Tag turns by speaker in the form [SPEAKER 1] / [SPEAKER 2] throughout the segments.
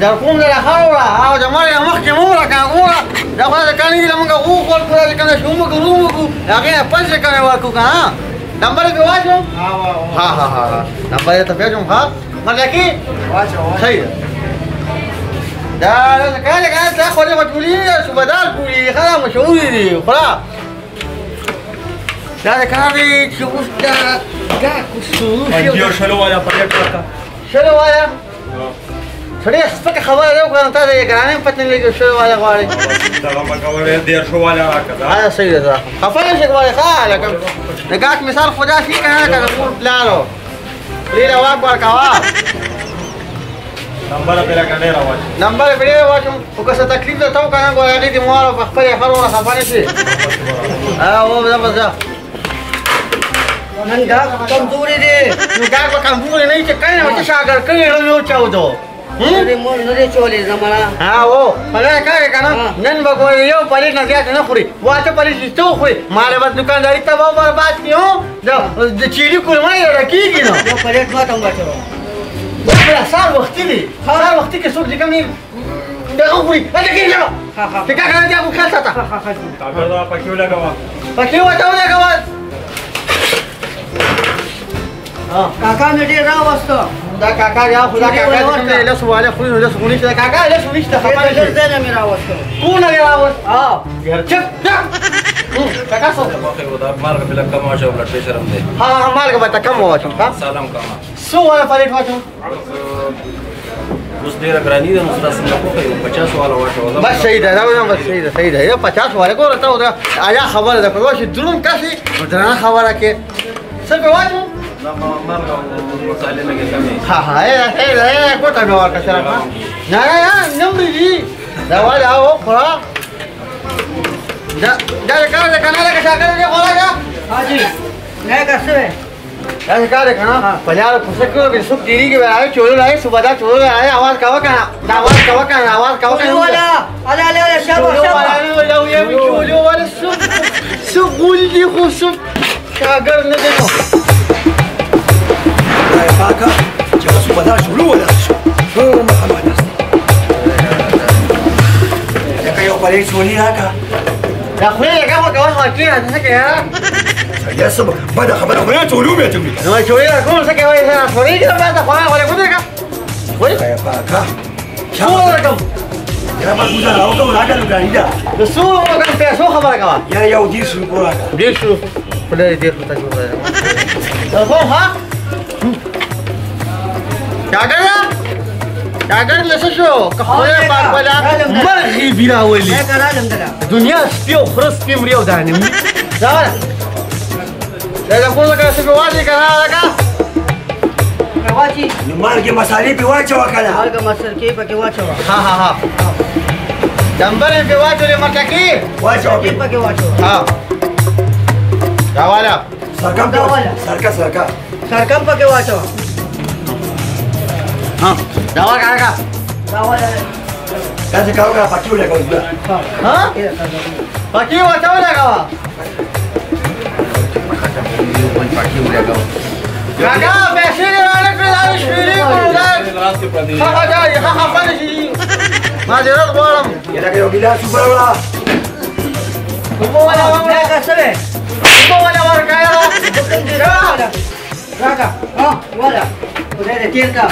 [SPEAKER 1] دا کوم ځای خاوره او د مرګ مخکې مو راکړه ګوره دا خو د کاڼي دي موږ وخوړ پوره چې کنه شو موږ روم وکړو هغې نه پس چې کنه ورکړو که نه نمبر یې پرې واچوم ها نمبر یې ته پېژنم ها ملکي صحیح ده دا کله کله دا خو دې مجبوري صوبهدار پورې ښه مشهورې دي خوره دا د کار دی چې اوس دا کوڅو
[SPEAKER 2] یو شلو والا پلیټ ورکړه
[SPEAKER 1] شلو والا سړی سپکه خبره دی وکړه تا د ګرانۍ پته نه لګي شلو والا غواړي
[SPEAKER 2] دغه مه کوئ 150 والا راکړه
[SPEAKER 1] صحیح ده خفه نه شي کولی ښه لکه د ګاټ مثال خو داسې که نه لکه د مور پلارو پرېږده واک ورکوه
[SPEAKER 2] نمبر یې پرې لکه ډېره واچوه
[SPEAKER 1] نمبر یې پرې واچوم خو که څه تکلیف درته وکړه نه ګوره هغې دې مور په خپل یې خبره خفه نه شي بس ځه
[SPEAKER 3] نن ګاګ کمزوري دی
[SPEAKER 1] ګاګ به کمزوري نه وي چې کله ورته شاګرد کړي نه وچاودو
[SPEAKER 3] نه دی چولې زمانه
[SPEAKER 1] پلاره کار یې که نه نن به ګورې یو پلیټ نه زیات نه خوري واته پلیټ ته وخوري ماله بس دوکانداري تباه برباد کړي د چیري کورمه یې ډکېږي نو
[SPEAKER 3] یو پلیټ ما ته هم واچوه
[SPEAKER 1] دا بله سهار وختي دی سهار وختي کې څوک چې کوم دغه وخوري ډکېږي نو چې کا کنه دې هغو خیال ساته
[SPEAKER 2] کاکړ دا پکې ولګوه
[SPEAKER 1] پکې ورته ولګوه
[SPEAKER 3] کاکا مې ډېر راوسته
[SPEAKER 1] دا کاکا یا خو دا کاکا چې کوم دی لسو والا خوري نو لسو خوني چې دا کاکا لسو نشته خفه نه شي
[SPEAKER 3] ځای نه مې راوسته
[SPEAKER 1] کونه دې راوست چپ کاکا څه
[SPEAKER 2] مالګه بله کم واچوه بلډ پریشر هم دی
[SPEAKER 1] مالګه به ته کم واچوم
[SPEAKER 2] سلام کما
[SPEAKER 1] څو والا پلیټ واچوم
[SPEAKER 2] اوس ډېره ګراني ده نو ستاسو څنګه خوښوي 50 والا واچوه
[SPEAKER 1] بس صحیح ده دا بس صحیح ده 50 والا ګوره ته دا ایا خبره ده که چې دروند کس وي نو درنه خبره کې څه پې واچوم
[SPEAKER 2] مالګه مسالې لږې کمې
[SPEAKER 1] صحیح ده کوټه مې ورکړه سره نه نه دي دا والا خوره دا کار ده که نه لکه شاګرد دې خوره ده
[SPEAKER 3] حاجي نه که څه
[SPEAKER 1] دا کار ده که نه په لاره کوڅه کې که څوک تېرېږي به راغی چولو راغی صوبهدار چولو راغی اواز کوه که نه دا اواز کوه که نه اواز کوه که نه
[SPEAKER 3] والا شابه
[SPEAKER 1] چولو والا څه غول دي خو څه شاګرد نه دی نو
[SPEAKER 4] Kaka, jangan suka dah dulu dah. Muhammad Nasir. Ya kayak paling sulit kaka.
[SPEAKER 1] دا خولې لږه خو کوه خو کېنه ته څه کوې
[SPEAKER 4] Ya sebab pada khabar aku dulu ya tu.
[SPEAKER 1] نو چولې راکوم څه کوې څه خولې کې به ته خوا خولې کوې که ولې
[SPEAKER 4] Kayak Kaka.
[SPEAKER 1] څو رقم
[SPEAKER 4] Ya mas bukan aku kau ada lu kan ida.
[SPEAKER 1] د څو رقم پیسو خبره کوه
[SPEAKER 4] Ya ya uji suruh kau.
[SPEAKER 1] ډېر شو په لرې ډېر خو ته جوړه تلفون ها شاګرد له څه شو که خدای پاک والا مرغې بې راولي دنیا سپي او خره سپي مري او دانې مري دا دا د پوزه که څه پې واچوي که نه لکه
[SPEAKER 3] واچي
[SPEAKER 4] Nu marge masalې په واچوه کنه.
[SPEAKER 3] مالګه مسرکې پکې واچوه
[SPEAKER 1] ها نمبر یې پې واچولې مټکې
[SPEAKER 4] واچوه
[SPEAKER 3] پکې واچوه
[SPEAKER 1] دا والا
[SPEAKER 4] سرکم ته سرکا
[SPEAKER 3] سرکم پکې واچوه
[SPEAKER 1] دا والا کاکا
[SPEAKER 3] دا والا
[SPEAKER 4] Kasih kau kan pakai udah kau sudah.
[SPEAKER 1] پکې واچوله کوه کاکا پیسې دې رانه کړې دا مې شمېرې کړو دا ښه خفه نه شي معذرت غواړم
[SPEAKER 4] Kita kayak gila super lah.
[SPEAKER 1] اوبه والا
[SPEAKER 3] نه که څه دی
[SPEAKER 1] اوبه والا ورکړی
[SPEAKER 3] راکا والا خدای دې تېر کا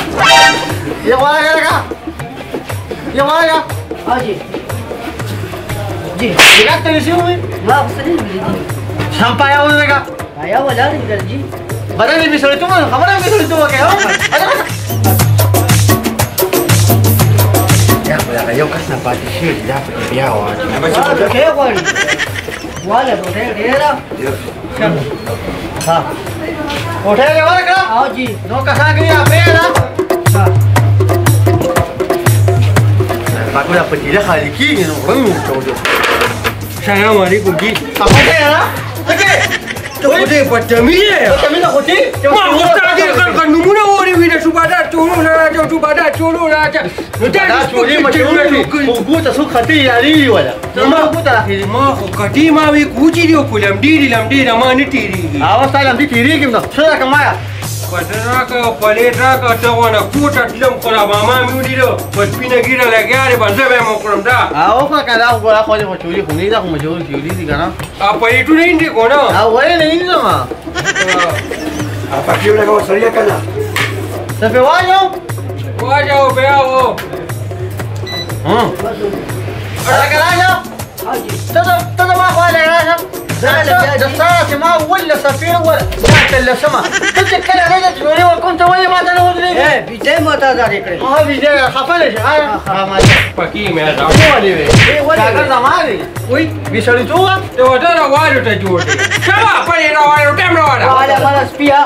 [SPEAKER 1] یو والا لکه یو والا
[SPEAKER 3] حاجي جی
[SPEAKER 1] لږ ته نشي ومې
[SPEAKER 3] ما خو څه نه لیدلي
[SPEAKER 1] شمپایا ولګه
[SPEAKER 3] یا ولاړ دي جی
[SPEAKER 1] بدن یې بې سړیتوب خبره یې بې سړیتوب وکړې یا خو دغه یو کس نه پاتې شوي دا پکې بیا واچوي
[SPEAKER 3] ډوډۍ غواړي والا ډوډۍ ډېره
[SPEAKER 1] ها کوټه دې ورکړه
[SPEAKER 3] حاجي
[SPEAKER 1] نو کسان کې یا پرېږده پاکونه پتیله خالي کېږي نو غړم یې ورته سلام علیکم جی خفه دی نه څه کوې
[SPEAKER 4] Tu udah patami ya.
[SPEAKER 1] patami nak koti
[SPEAKER 4] Ma ustaz dia kan numuna ori wina subada chulu na subada chulu na.
[SPEAKER 1] دا چوری مچوری وګو ته څوک خطي یاري ولا ما وګو ته اخیری
[SPEAKER 4] ما خو کټي ما وی کوچی دی په لمډي ما نه تیریږي
[SPEAKER 1] اوا ستاسو لمډي تیریږي نو څه کوم ما
[SPEAKER 4] Patraka, paletraka, tawana, kuta tilam kola mama miudido. Pas pina gira lagi bangsa memang kurang dah.
[SPEAKER 1] Aku kan dah aku kau ni curi huni dah aku curi di kana.
[SPEAKER 4] Apa itu ni ini kono?
[SPEAKER 1] Awalnya ni sama.
[SPEAKER 5] Apa kau nak kau seria kana?
[SPEAKER 1] Sampai wajah.
[SPEAKER 4] Wajah beau.
[SPEAKER 1] Ada kerana? Tetap aku ada kerana. دستارة ما ولا سفير ولا ذات إلا سما تتكلم على تقولي وكنت وين ما تنودني
[SPEAKER 3] ए विजय माता दारी करे
[SPEAKER 1] हाँ विजय खपले हाँ माता
[SPEAKER 4] Pakai merah.
[SPEAKER 1] कौन है वे क्या हमारी
[SPEAKER 4] Ui,
[SPEAKER 1] विशाली चुआ
[SPEAKER 4] tu ada wajah tu jujur. Siapa? Apa ni wajah? Tem wajah.
[SPEAKER 3] वाला वाला sepia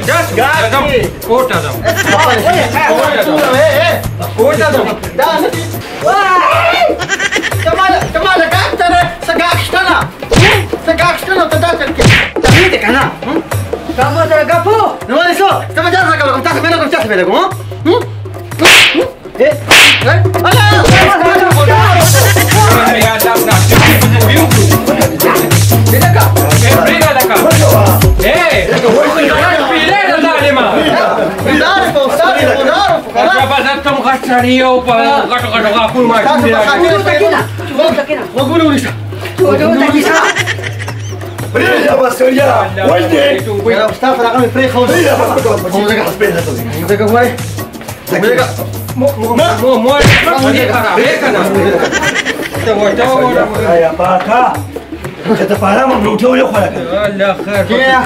[SPEAKER 4] Jas, jam. Kota jam.
[SPEAKER 1] Kota jam dah nanti Kemana kan cara segak stana tak terkena tapi tak kena
[SPEAKER 3] कामा तेरा गपो
[SPEAKER 1] Nulis so, sama jangan kalau kamu tak semena kamu tak semena kamu.
[SPEAKER 4] Ya, jam nak. Biung.
[SPEAKER 1] Tidak kah?
[SPEAKER 4] Berikan lekar. Pilih dah ni mah.
[SPEAKER 1] Benar, benar.
[SPEAKER 4] Apa datang kacari apa? Kata-kata aku macam ni.
[SPEAKER 3] चुप तकिना
[SPEAKER 1] Mau bunuh Lisa.
[SPEAKER 3] चुप तकिना
[SPEAKER 5] Beri apa seria? Wajib.
[SPEAKER 1] Ya Ustaz, kami free kau.
[SPEAKER 5] Beri apa kau? Kamu jaga sepeda tu.
[SPEAKER 1] Mereka boleh. Mereka.
[SPEAKER 4] Mau ni cara, kan? Tahu.
[SPEAKER 5] Ayah apa? Kita para membutuh yo kau.
[SPEAKER 4] Allah khair.
[SPEAKER 1] Kaya,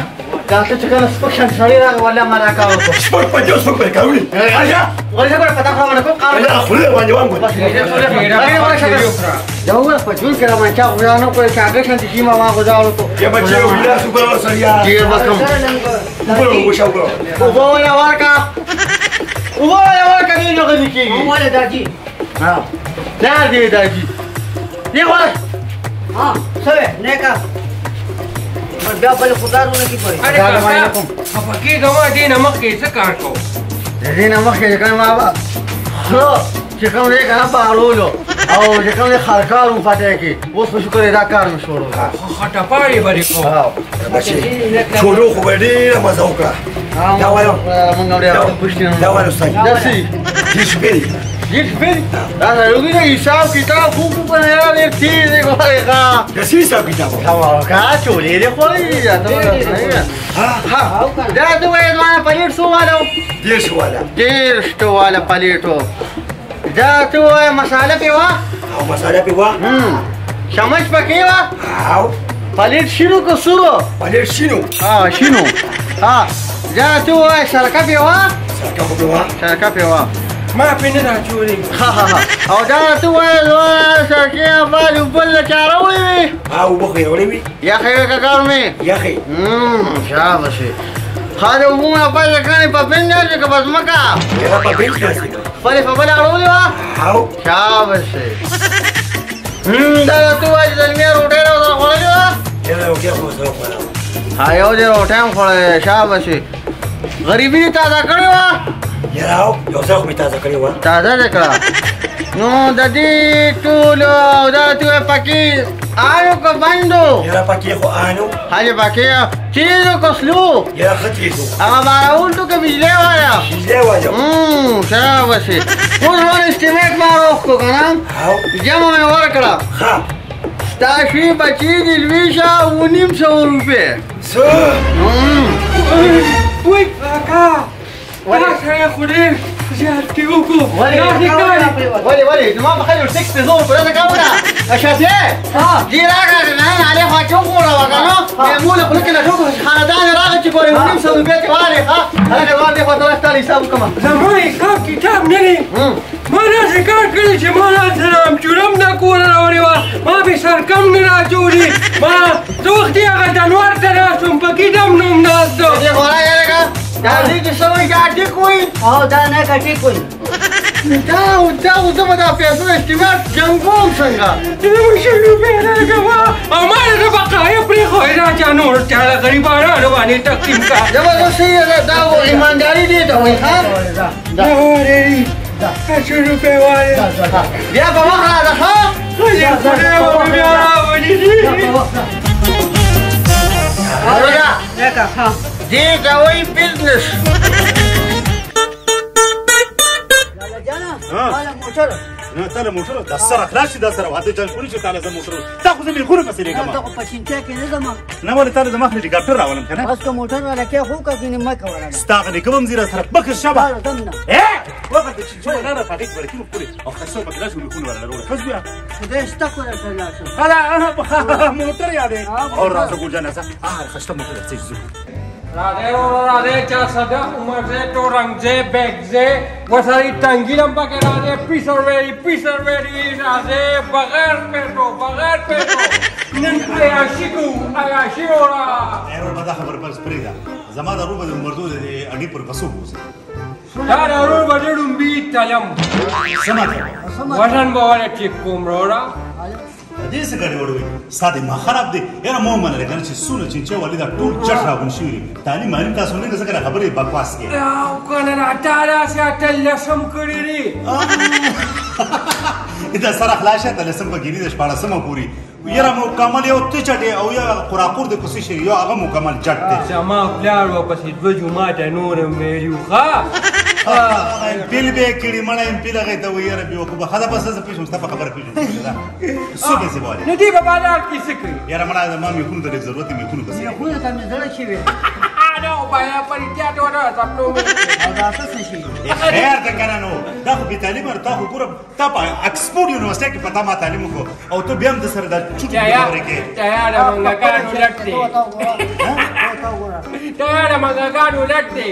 [SPEAKER 1] dah tu cakap sepak syariah wala mereka aku.
[SPEAKER 5] Sport pajak sport kau ni. Ayah.
[SPEAKER 1] Wala saya patah kawan aku.
[SPEAKER 5] Ayah aku le wajib wangu.
[SPEAKER 1] Jauh lah, pajul kira macam orang aku cakap nanti cima aku jauh tu.
[SPEAKER 5] Ya macam bila super seria.
[SPEAKER 1] Dia bakam.
[SPEAKER 5] Super musyau kau.
[SPEAKER 1] Ubawa warga ni juga dikiki.
[SPEAKER 3] वाले दादी
[SPEAKER 1] हाँ, dah dia daji. Dia wala.
[SPEAKER 3] हाँ सबे नेका मैं क्या बल खुदा रोने की पड़ी
[SPEAKER 4] Apa kita mati nama kita sekarang.
[SPEAKER 1] Jadi nama kita kan apa? So, jika mereka kan parolo, atau jika mereka kharkaru pada ki, bos bersyukur edakar mesti.
[SPEAKER 4] Kata apa ni beri kau?
[SPEAKER 5] Macam choro kau beri nama zauka.
[SPEAKER 1] Mengalir Kristen.
[SPEAKER 5] Dawan ustaz.
[SPEAKER 1] Jadi,
[SPEAKER 5] Disbeli.
[SPEAKER 1] jadi, dah rugi ni hisab kita buku penera ni tiada kau mereka.
[SPEAKER 5] Kasi sa kita.
[SPEAKER 1] Sama kacau ni dia kau ni ya, tahu tak? Ha, dah tu mana palir semua dah.
[SPEAKER 5] Dia suara.
[SPEAKER 1] Dir tu wala palir tu. Dah tu masalah pewa.
[SPEAKER 5] Au masalah piwa.
[SPEAKER 1] Samaj pakai wa.
[SPEAKER 5] Au.
[SPEAKER 1] Palir shinu ko suro.
[SPEAKER 5] Palir sino.
[SPEAKER 1] Shinu. Dah tu sarka pewa.
[SPEAKER 5] Sarka piwa.
[SPEAKER 1] Sarka pewa.
[SPEAKER 4] Maaf ini dah curi.
[SPEAKER 1] Au dah tu sarka balu bol carawi.
[SPEAKER 5] Au bokhe olewi.
[SPEAKER 1] Ya khair ka kar mein.
[SPEAKER 5] Ya khi.
[SPEAKER 1] Syabas. Khada hubungan apa kan papenda je ke bas maka.
[SPEAKER 5] Ya apa bench kasi.
[SPEAKER 1] Pare pabala aruli wa.
[SPEAKER 5] Au.
[SPEAKER 1] Syabas. Dah tu dalmiya rotera udah khola jo.
[SPEAKER 5] Ya okey aku sahau pala.
[SPEAKER 1] Ayo je rotem khola syabas. Garibi ni taza kare wa.
[SPEAKER 5] Ya au. Yo sahau mita zakari wa.
[SPEAKER 1] Taza je kara. No dadi tu lo udah tu paki ayo ko bando.
[SPEAKER 5] Ya pakai ko anu.
[SPEAKER 1] Haje paki chizo ko slu.
[SPEAKER 5] Ya khati tu.
[SPEAKER 1] Aga baraun tu ke bijle wala.
[SPEAKER 5] Lewa jo.
[SPEAKER 1] शाबाश full one estimate मारो को कनाम
[SPEAKER 5] Au.
[SPEAKER 1] जमा में और करा
[SPEAKER 5] Ha.
[SPEAKER 1] ताशी बची दिलविशा 1900 रुपए
[SPEAKER 5] So.
[SPEAKER 4] Ui, kakak. Kakak saya kudir. Sihat tiuku.
[SPEAKER 1] ولي ما بخلوا التكست زور كلها كاميرا اشاتي دي راجع انا عليه هتشوفوا لو كانوا يعملوا كل كده شوفوا خاندان راجع تقول 1900 البيت والي ها انا والي فتره تالي حساب كمان
[SPEAKER 4] Zamai kau kitab ni. Mana sekarang kali cemana dalam curam nak kuala lawariwa. Ma besar kam ni rajuri. Ma tu dia akan januar terus kitab nom nasto.
[SPEAKER 1] ये बोला जाएगा दादी की समझ जाती कोई
[SPEAKER 3] आओ दाने का ठीक कोई
[SPEAKER 1] उद्या बता पैसों एस्टिमेट जंगोम संगा
[SPEAKER 4] Ini mesti lupa kawa. Amal tu pakai apa kau raja nur cara keribara tu bani tak timka.
[SPEAKER 1] जबरदस्ती दा वो ईमानदारी दी तो वही हाँ
[SPEAKER 4] Dari. Kasih lupa wale.
[SPEAKER 1] dia bawa kala हाँ
[SPEAKER 4] Ya sudah biar awak ni.
[SPEAKER 1] Aroja
[SPEAKER 3] नेका हाँ
[SPEAKER 1] دې ته وایي بزنس.
[SPEAKER 3] لالا جانه مالا موټر
[SPEAKER 5] نه تاله موټر د سره خلاص شي د سره واده جان پوری چې تاله زه موټر تا خو زه بالکل نه سره کوم
[SPEAKER 3] ته خو په چینچا کې نه ځم
[SPEAKER 5] نه ولې تاله زما خپل ډاکټر راولم کنه
[SPEAKER 3] بس که موټر والا کې خو کا کینې ما کوله
[SPEAKER 5] ستاغه نه کوم زیره سره بکر شبا
[SPEAKER 3] لالا دم نه
[SPEAKER 5] وقت چې نه نه فاتک ورکینو پوری او خاصو بکلاس ولکون ولا وروړه خو بیا
[SPEAKER 3] خدای شته کوله ترلاسه
[SPEAKER 5] هلا موټر یاده او راځه ګل جان سره خشته موټر څه زو
[SPEAKER 4] راځه راځه چا صدا عمر دې تو رنگ دې بیگ دې وساري تنګیلم پکې راځه پیسر وری راځه بغیر پیټو نن عیاشي اورا
[SPEAKER 5] ایرو بدا خبر پر سپریدا زما د روبه د مردود دې اډي پر پسو بوزه
[SPEAKER 4] دا ضرور بدړم بي تلم
[SPEAKER 5] سمته
[SPEAKER 4] وزن به ټیک کوم رورا
[SPEAKER 5] دې څه غړي وړوي ساده ما خراب دي یاره مو منل کنه چې سونه چې ولې دا ټول چټ راغون شي تعلیم معلوم تاسو نه څه خبرې بکواس کې
[SPEAKER 4] او کنه را تعالی ساتل لسم کړی
[SPEAKER 5] دا سره خلاصه ته لسم بګیری د شپاړه سم پوری یاره مکمل یو ته چټه او یا قراقور د کوشش یو هغه مکمل چټ دی
[SPEAKER 4] زما پلار واپس د جمعه نور ویلو ښا
[SPEAKER 5] بیل به کړي مړ بیل هغه ته ویره به وکړه خدا پس زه پېښم ستاسو خبر کړم صبح سي بوله
[SPEAKER 4] نه دی بابا دار کیسه کوي
[SPEAKER 5] یاره مړ د مامي خون ته ضرورت می خون بس
[SPEAKER 3] خو ته مې زړه شي وي
[SPEAKER 4] نو بایا پریتیا ته ورته تاسو
[SPEAKER 3] او دا څه شي
[SPEAKER 5] خیر ته کنه نو دا خو به تعلیم ورته خو ګور تا په اکسفورد یونیورسيټي کې پتا ما تعلیم کو او ته بیا هم د سره د چوټي خبرې کې
[SPEAKER 4] تیار منګاګانو لټته تیار منګاګانو لټته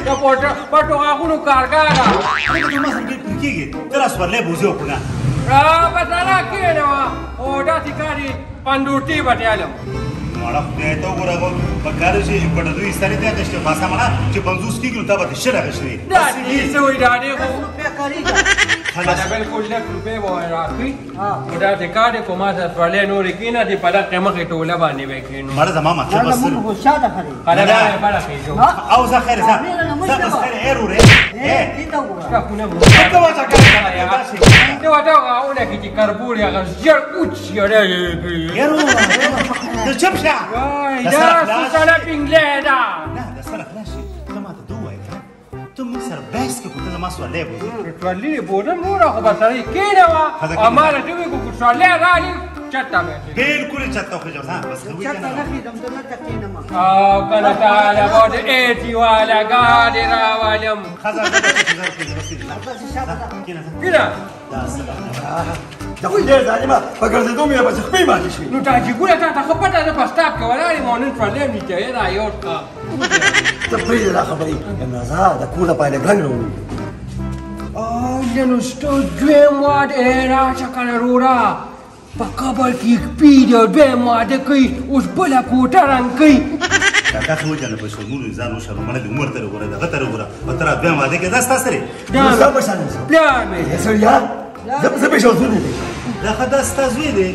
[SPEAKER 4] دا پټو غاغونو کارګارا
[SPEAKER 5] ته ما څنګه کېږي تر اوسه ورلې بوزو کنه
[SPEAKER 4] بسره کېنه او دا تکاري پندورتي وټیالم
[SPEAKER 5] مړه خدای ته وګورغو په کار شي په دوی ستړي ته دشته خاصه مړه چې 50 کیلو ته به شره غشري
[SPEAKER 4] دا دې سوې دا دې خو
[SPEAKER 3] په کاریږي
[SPEAKER 4] دا بالکل نه روپے وای راکې دا دې کار په ما سره ورلې نور کېنه دې په دغه مخې ټوله باندې وکینو
[SPEAKER 5] مړه زما مطلب بس
[SPEAKER 3] موږ شاته خري
[SPEAKER 4] خلک بڑا کېجو
[SPEAKER 5] او زه خیر زه بس خیر ایرو ره
[SPEAKER 3] دې تا وګوره
[SPEAKER 4] کا کو نه مو ته واچا کړه ته واټو غاونه کې چې کربوړي هغه ژر اوچ یاره
[SPEAKER 5] ایرو د چپشا
[SPEAKER 4] وای دا سره پینګله دا
[SPEAKER 5] نه د سره خلاصي ته ما ته دوه ته مو سره بس کې کوته ما سره لېبو
[SPEAKER 4] ټولې بودم نور خو بسره کېنه وا اماره دې کو څولې راځي چټه به
[SPEAKER 5] بالکل چټه خو ځه بس دوی
[SPEAKER 3] چاته
[SPEAKER 5] کنه
[SPEAKER 3] نه خېدم ته نه تکینه ما
[SPEAKER 4] او کنه تعالی بود ایتی والا ګاډي راوالم
[SPEAKER 5] خزر ده چې
[SPEAKER 3] بس شاته
[SPEAKER 4] کینه
[SPEAKER 5] دا خو ډېر ظالمه په ګرځېدو مې به خپې ماتې شوې
[SPEAKER 4] نو تا چې ګوره تا خو پټه ده په سټاپ کې ولاړې مو نن ټولې مې ته را یو کا
[SPEAKER 5] ته پرېږده دا خبرې نازا د کور لپاره ګرنګ راوړو
[SPEAKER 4] او نو ستو دویم واده راځه کنه رورا په کابل کې پیډ دویم واده کوي اوس بله کوټه رنګ کوي
[SPEAKER 5] کاکا خو جن په شمول ځان وشو مړه د عمر تر وره دغه تر وره په تر بیا واده کې دا ستاسو سره
[SPEAKER 4] دا
[SPEAKER 5] زه به شانم
[SPEAKER 4] پلان مې
[SPEAKER 5] سړیا زه به شو زونه دا خدا ستاسو دی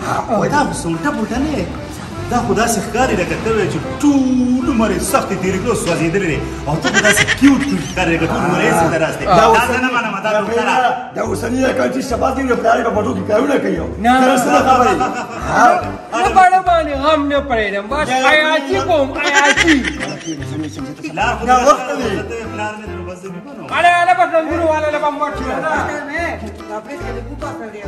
[SPEAKER 5] دا سولټه بوټه نه دا خدا ښکاری لکه ته وایې چې ټول عمر یې سختې تېرې کړو سوځېدلې او ته خو داسې کیوټ ښکارې لکه ټول عمر یې سره راستې دا زه نه منم دا ډاکټره
[SPEAKER 6] دا اوسنی کار چې شبا دې په پلارې په پټو کې کارونه کوي
[SPEAKER 4] نه.
[SPEAKER 6] تر څه خبرې
[SPEAKER 4] نه باندې باندې غم نه پرېږدم بس عیاشي کوم عیاشي
[SPEAKER 5] لار خو دا وخت دی پلار مې نو بس دې بنو
[SPEAKER 4] اله بس نګورو والا له بمبټ شو
[SPEAKER 3] دا پریس کې دې کوپا کړی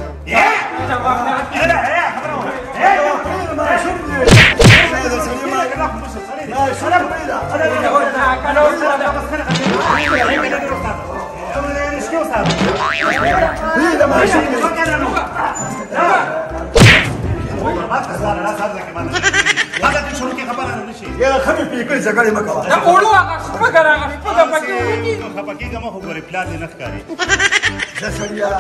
[SPEAKER 6] یا خبرې پې کړې ځګړې مه کوه
[SPEAKER 4] دا اولو هغه سپګه راغله سپګه پکې ولګي
[SPEAKER 5] خپکیږه ما خو ګورې پلار دې نه ښکاري
[SPEAKER 6] زه سړیا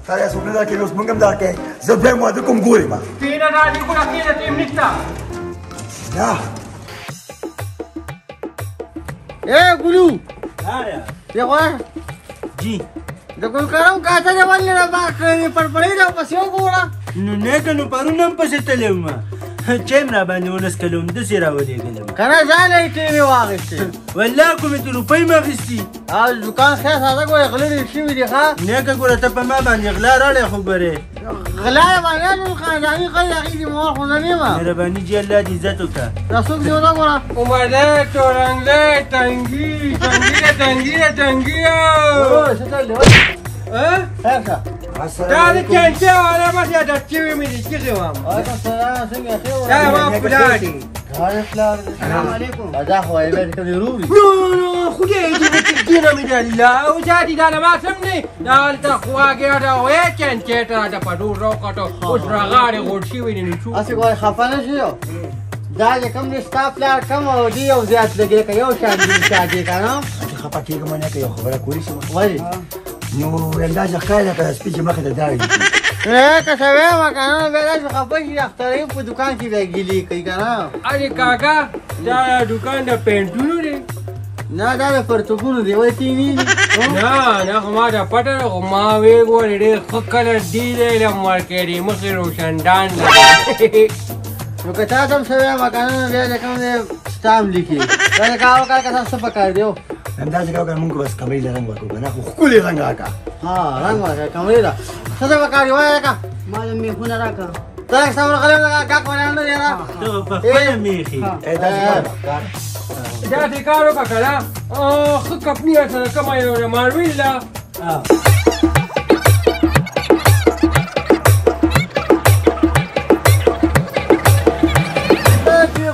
[SPEAKER 6] سړی څوک نه دا کوي اوس موږ هم دا کوي زه دویم واده کوم ګورې ما
[SPEAKER 4] کینه دا دې ګوره کینه تیم نشته
[SPEAKER 6] نه
[SPEAKER 1] اے ګلو ته وای
[SPEAKER 7] جی
[SPEAKER 1] د ګل کرم کاته دی ولې را باندې پر پړې دا پسې وګوره
[SPEAKER 7] نو نه کنو پرون هم پسې تللی وم چیم را باندې ونس کلم داسې راولېږلم
[SPEAKER 1] کنه ځان یې ټیمې واخیستې
[SPEAKER 7] والله کومې ته روپۍ مې اخیستي
[SPEAKER 1] او دکان خیر ساده ګوره غلې شوي دي ښه
[SPEAKER 7] نیکه ګوره ته په ما باندې غلا راړې خو ګورې
[SPEAKER 1] غلا باندې نو خاندانی خلک هغې دې مور خو نه نیمه
[SPEAKER 7] مهرباني جي الله دې عزت وکړه
[SPEAKER 1] دا څوک دی ونه ګوره
[SPEAKER 4] عمرده تورنګله تنګي
[SPEAKER 1] څه چل دی خیر شه
[SPEAKER 4] دا د کینټه والا بس یا د چوي مې دي کیږي وام
[SPEAKER 1] وعلیکم السلام څنګه ښه
[SPEAKER 4] دا ما پلاټي
[SPEAKER 1] السلام علیکم دا خو یې باندې کوي روبي
[SPEAKER 4] نو خو دې دې نه مې دی لا او جادي دا ما سم نه دا تا خواګه دا وې کینټه دا پډو روکټو اوس راغاري غوډشي ویني شو
[SPEAKER 1] اسی کوی خفه نه شي دا چې کوم دې ستا پلار کم او دی او زیات لګي که یو شان دي شاګي که نه
[SPEAKER 6] خفه کېږم نه که یو خبره کولی شم
[SPEAKER 1] ولې
[SPEAKER 6] نو اندازه ښکاره ده که سپي چې مخې ته دا وي
[SPEAKER 1] که څه وایم که نه بیا داسې خفه شي اخترین په دوکان کې بیا ګیلې کوي که نه
[SPEAKER 4] اجي کاکا دا دکان د پینټونو دی
[SPEAKER 1] نه دا د پرتوګونو دی ولې تینې دي
[SPEAKER 4] نه خو ما دا پټه ده خو ما وی ګورې ډېر ښه کلر دی دی له مارکېټ یې مخې روشندان دی
[SPEAKER 1] نو که تا ته هم څه وایم که نه بیا د کوم دی ستا هم لیکي دا د کار وکړه که تاسو څه پکار دی
[SPEAKER 6] اندازه کوه که مونږ بس کمرې له رنګ ورکړو که نه خو ښکلې رنګ راکړه
[SPEAKER 1] ها رنګ ورکړه کمرې ده څه ته پکار دی وایه لکه
[SPEAKER 3] ما د میخونه راکړه
[SPEAKER 1] ته لږ سمه قلم لګه ګاک ولې نه دی نه
[SPEAKER 7] ته په خپله میخي
[SPEAKER 4] دا دې کار وکړه که نه ښه کپني سره کومه یو مارویل ده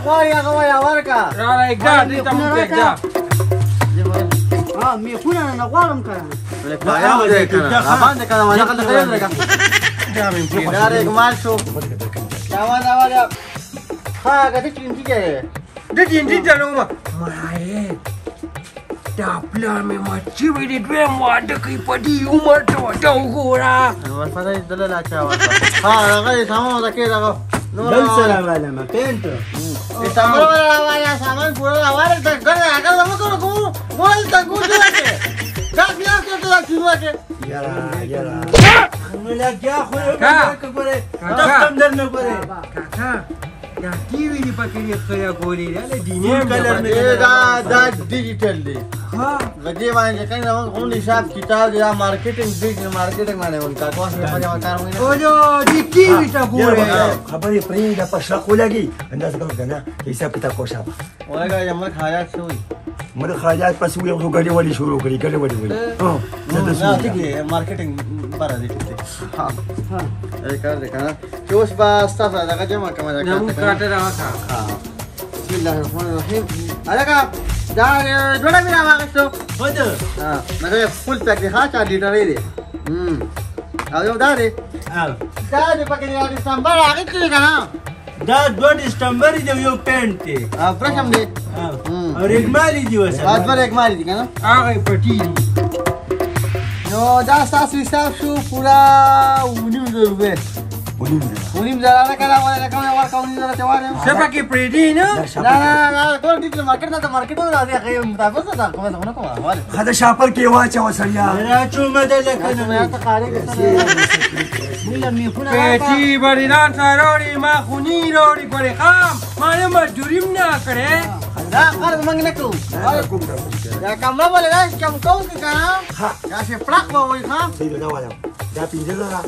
[SPEAKER 1] غواړي هغه وایه ورکړه
[SPEAKER 4] راله اګدا دې ته مونږ اګدا
[SPEAKER 3] میخونه نه غواړم که
[SPEAKER 1] باندې کنه وانا خلک خیر لګا دا رګمال شو دا وانا والا ها کته چینټی کې
[SPEAKER 4] د دې ته نو ما دا پلان مې ما چې وې دې دوه واده کوي په دې عمر ته دا وګوره
[SPEAKER 1] ورپسې دلته چا وته ها هغه سامان دا کې دا
[SPEAKER 7] بل سره والا ما پینټ
[SPEAKER 1] سامان والا وایا سامان پورا واره ته ګره هغه زموږ کو مول ته ګوځه کې دا بیا څه ته چینو کې
[SPEAKER 6] یاره
[SPEAKER 7] نو لګیا خو یو ګوره تاسو در نه ګوره
[SPEAKER 4] کاکا دا ټي وي دی پکې خیا ګولې دا دینه
[SPEAKER 1] کلر دا ډیجیټل دی ها غدي باندې کنه غون حساب کتاب یا مارکیټینګ ډیجیټل مارکیټینګ باندې ونکا تاسو په دې کار وینئ
[SPEAKER 4] او جو دې ټي وي ته ګوره
[SPEAKER 6] خبرې پرې د پښه ولګي اندازه کوه که نه حساب کتاب کوشا
[SPEAKER 1] وایګه یمر خیالات شوی
[SPEAKER 6] مر خرجات پس وی خو ګډي ولی شروع کړی ګډي ولی
[SPEAKER 1] نه ټیک دی مارکیټینګ بره دی ټیک ها کار دی کنه چې اوس با تاسو دا جمع کوم دا
[SPEAKER 4] کاټه راکا
[SPEAKER 1] بسم الله الرحمن الرحیم الګه دا ډوډۍ مې راغښتو
[SPEAKER 7] خود
[SPEAKER 1] ها مګر فول پیک دی ها 4 لیټر دی او یو دا دی دا دې پکې دی سمبر هغه څه کنه
[SPEAKER 7] دا 2 دسمبر دی یو پینټ دی
[SPEAKER 1] پرشم دی
[SPEAKER 7] او رګمالي دی وسه
[SPEAKER 1] اځبر رګمالي دی کنه
[SPEAKER 4] هغه پټی
[SPEAKER 1] نو دا تاسو حساب شو پورا 1900 روپے ونیم زره نه کړه ولا کومه ورکوم نه ته وایم
[SPEAKER 4] سبا کې پریډي نه
[SPEAKER 1] نه ټول ډیټل مارکیټ ته مارکیټ ته راځي هغه مطابق ده کومه نه کومه وله
[SPEAKER 6] خدا شاپر کې واچا وسړیا
[SPEAKER 7] را چومه ده لکه
[SPEAKER 1] مې ته خاري
[SPEAKER 3] موږ میخونه
[SPEAKER 4] پېټي بریدان ساروري ما خونی روړي ګورې خام ما نه مجبوریم نه کړې
[SPEAKER 1] دا قرض منګ نه کوو دا کوم نه ولا کوم کوو کنه دا چې پلاک وای ښا
[SPEAKER 6] سید دا وایم دا 15 زره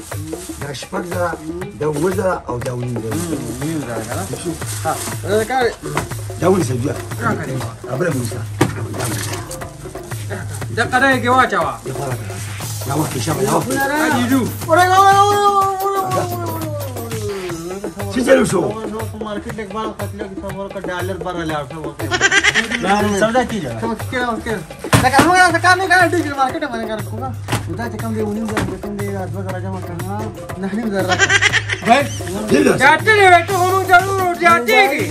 [SPEAKER 6] دا شپږ زره دا 9 زره او دا 9 زره
[SPEAKER 1] ها دا کار
[SPEAKER 6] دا ونی سید ابره موسی
[SPEAKER 4] دا قدای کې واچوا
[SPEAKER 6] دا وخت شابه دا وخت
[SPEAKER 4] اجیجو
[SPEAKER 6] څه چلو شو
[SPEAKER 1] مارکیټ لیک باندې خپل کې څومره کا ډالر بره لاړ
[SPEAKER 7] سودا کیږي
[SPEAKER 1] دا کومه څه کار نه کوي ډیجیټل مارکیټ باندې کار کوه دا چې کوم دی ونیم زره کوم دی اځو زره جمع کړه نه نیم زره
[SPEAKER 4] جاتے ہیں تو ہم ضرور جاتے گی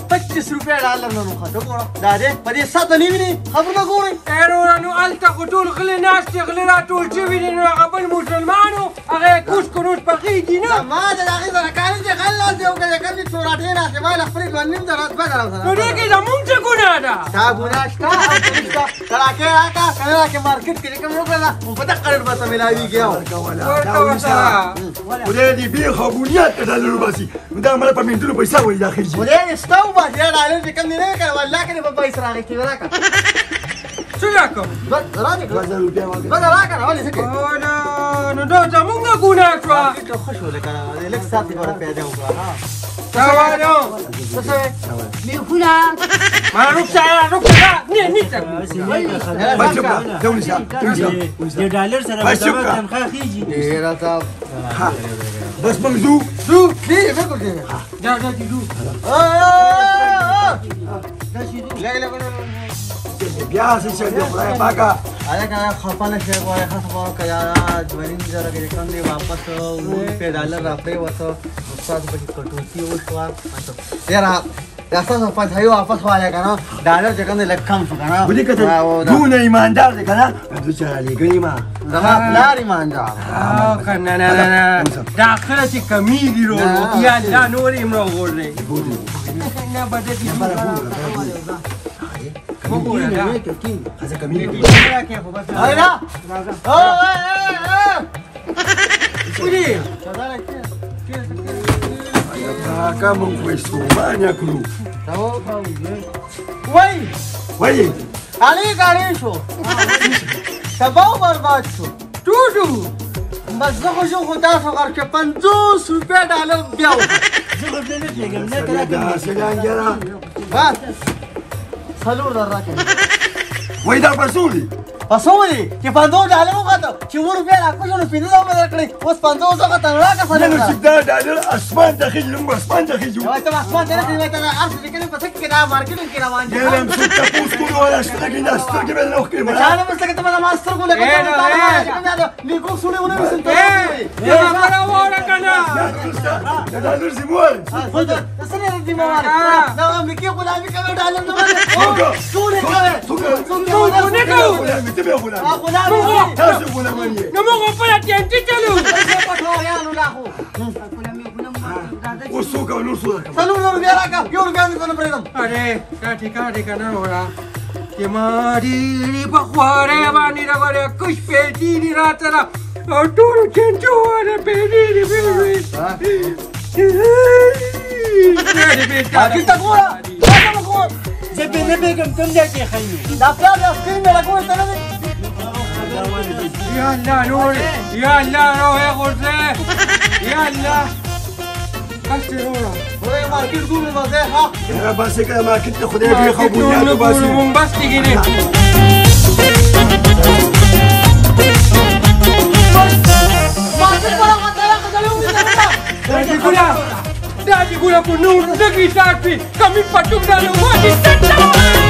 [SPEAKER 1] 25 روپے ډالر نو خاطر ګوره دا دې په دې ساته نیوی خبر ما ګوري
[SPEAKER 4] ایرونو التا قتول خل ناس تغلی را ټول چې ویني قبل مسلمانو هغه کوش کوش پخېږي نه
[SPEAKER 1] ما دا هغه سره کار چې غل دی او کله کله چوراټه نه چې ما خپل ونیم درات بدل
[SPEAKER 4] نو دې کې زمونږ څه ګناه ده
[SPEAKER 1] تا ګناه شته او تراکه راکا کله کې مارکیټ کې کوم وکړه په دغه قرار به ملاوي کېو
[SPEAKER 6] ولې دې به خبونیات ته ډالر باسي دا مله په منټونو پیسې وای داخل شي
[SPEAKER 1] ولې ستو با دې ډالر چې کوم نه کړ والله کې په پیسې راغی راکا
[SPEAKER 4] څه راکو
[SPEAKER 1] راځي
[SPEAKER 6] 2000 روپیا واګه
[SPEAKER 1] راکا ولې څه
[SPEAKER 4] او نو دا زمونږ ګناه شوه
[SPEAKER 1] ته خوش ولې کنه لږ ساتي به پیدا وکړه ها
[SPEAKER 4] روانو
[SPEAKER 3] میخونه
[SPEAKER 4] ما رخصه نه نیسته
[SPEAKER 7] د ډالر سره به دغه تنخواه خېږي
[SPEAKER 1] ډېره صاحب
[SPEAKER 6] بس موږ ځو
[SPEAKER 1] ځو دی بالکل دی
[SPEAKER 4] دا دا دي
[SPEAKER 6] بیا څه شي دی خدای پاکه
[SPEAKER 1] کنه خپه نه شي غواړي خپه کړه دویني زره کې کوم دی واپس په ډالر راپړې وته استاد په کټوتی وشو یاره تاسو په ځای واپس واله کنه ډالر څنګه لکم شو کنه
[SPEAKER 6] ودی کته دونه ایماندار دی کنه د چالي ګنی ما
[SPEAKER 1] زما پلار ایماندار
[SPEAKER 4] کنه نه دا اخره چې کمیږي ورو یا دا نور یې مرو ورلې نه بده دي
[SPEAKER 6] هذا كمين
[SPEAKER 1] هيدا ودي
[SPEAKER 6] كم كويسو ما ناكلو وي
[SPEAKER 1] علي गाड़ी شو تباو برباد شو
[SPEAKER 4] ټوټو
[SPEAKER 1] بس زه خو شو خدا څنګه چې 50 روپیا ډالر بیا
[SPEAKER 7] زه خو نه لګم نه کړم
[SPEAKER 6] سلام
[SPEAKER 1] بس سلور راکې
[SPEAKER 6] وای دا پسولي
[SPEAKER 1] پسولي چې 50 ډالر وغته چې روپیا راکوشو نو 50 مې کړې اوس 50 زغه ته راکې سره
[SPEAKER 6] نو چې دا ډالر اسمان ته خېږي لږ اسمان ته خېږي
[SPEAKER 1] وای ته اسمان ته نه ته ارس لیکنه پته کې دا مارکیټینګ کې روان دي
[SPEAKER 6] ګلم څه تاسو کوو ولا ستګي نه ستګي به نه وکړي
[SPEAKER 1] ما نه مسله ته ما ماستر کو لګا لیکو سولې ونه وسن ته
[SPEAKER 4] یا مرا وره کنه
[SPEAKER 6] دا ډالر سیمول
[SPEAKER 1] سره دې مواره دا امریکای غلامي کوي ډالر نه باندې سولې کوي
[SPEAKER 4] نه کوو
[SPEAKER 6] غلامي ته به غلامي
[SPEAKER 1] غلامي
[SPEAKER 6] تاسو غلامي
[SPEAKER 4] نو موږ په اتینټ چلو
[SPEAKER 1] پټوریانو لاخو
[SPEAKER 6] وسوګه نو سوګه
[SPEAKER 1] سلور روپیا راکا یو روپیا نه پرېدم
[SPEAKER 4] اره کا ټیکا ټیکا ورا چې ما دې په خواره باندې راغره کوش پېټی دي راتره او ټول چنچو ور پېټی دي
[SPEAKER 1] kita gua apa gua
[SPEAKER 7] زه به نه بګم تم دې کې خایو
[SPEAKER 1] da pia de skin me la gua te ne
[SPEAKER 4] یا الله نور یا الله روح غرزه یا الله کاسترورا
[SPEAKER 1] وای مارکیټ ګورې وځه ها
[SPEAKER 6] را باسه که ما کته خدای به خو بنیاد باسي
[SPEAKER 4] مون بس دیګینه
[SPEAKER 1] مارکیټ پر هغه ځای
[SPEAKER 4] دا چې ګولا په نور دګی ساتي کمی پټو نه وایي